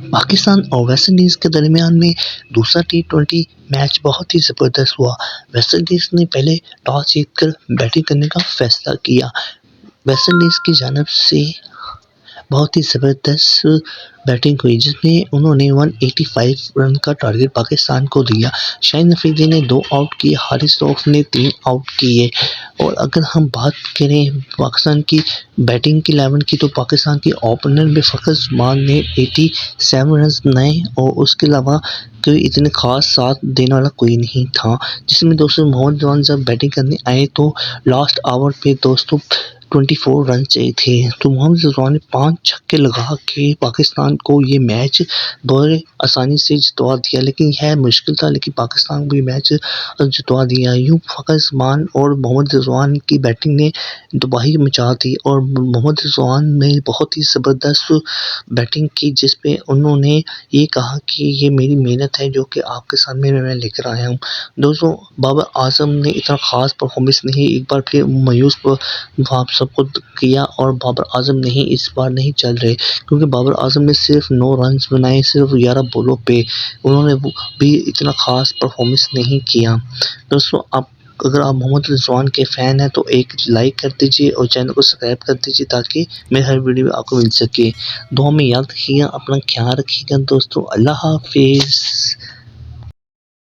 पाकिस्तान और West Indies के दरमियान में दूसरा टी20 मैच बहुत ही ज़बरदस्त हुआ। वेस्ट इंडीज़ ने पहले टॉस जीतकर बैटिंग करने का फैसला किया। वेस्ट इंडीज़ की जानिब से बहुत ही ज़बरदस्त बैटिंग हुई जिसमें उन्होंने 185 रन का टारगेट पाकिस्तान को दिया। शाहिद अफरीदी ने 2 आउट किए, हारिस रऊफ ने 3 आउट किए। और अगर हम बात करें पाकिस्तान की बैटिंग की 11 की तो पाकिस्तान के ओपनर में फ़खर जमान ने 87 रन बनाए और उसके अलावा कोई इतने ख़ास साथ देने वाला कोई नहीं था। जिसमें दोस्तों मोहम्मद रिजवान जब बैटिंग करने आए तो लास्ट ओवर पे दोस्तों 24 रन चाहिए थे, तो मोहम्मद रिजवान ने 5 छक्के लगा के पाकिस्तान को ये मैच बड़े आसानी से जितवा दिया। लेकिन यह मुश्किल था, लेकिन पाकिस्तान को ये मैच जितवा दिया। यूँ फ़खर जमान और मोहम्मद रिजवान की बैटिंग ने तबाही मचा दी और मोहम्मद रिजवान ने बहुत ही ज़बरदस्त बैटिंग की जिस पे उन्होंने ये कहा कि ये मेरी मेहनत है जो कि आपके सामने मैं लेकर आया हूँ। दोस्तों बाबर आज़म ने इतना ख़ास परफॉर्मेंस नहीं, एक बार फिर मायूस आप सबको किया और बाबर आज़म नहीं इस बार नहीं चल रहे क्योंकि बाबर आज़म ने सिर्फ 9 रन्स बनाए सिर्फ 11 बॉलों पे। उन्होंने भी इतना ख़ास परफॉर्मेंस नहीं किया। दोस्तों अगर आप मोहम्मद रिजवान के फ़ैन हैं तो एक लाइक कर दीजिए और चैनल को सब्सक्राइब कर दीजिए ताकि मेरी हर वीडियो आपको मिल सके। दुआ में याद रखिएगा, अपना ख्याल रखिएगा दोस्तों। अल्लाह हाफ़िज़।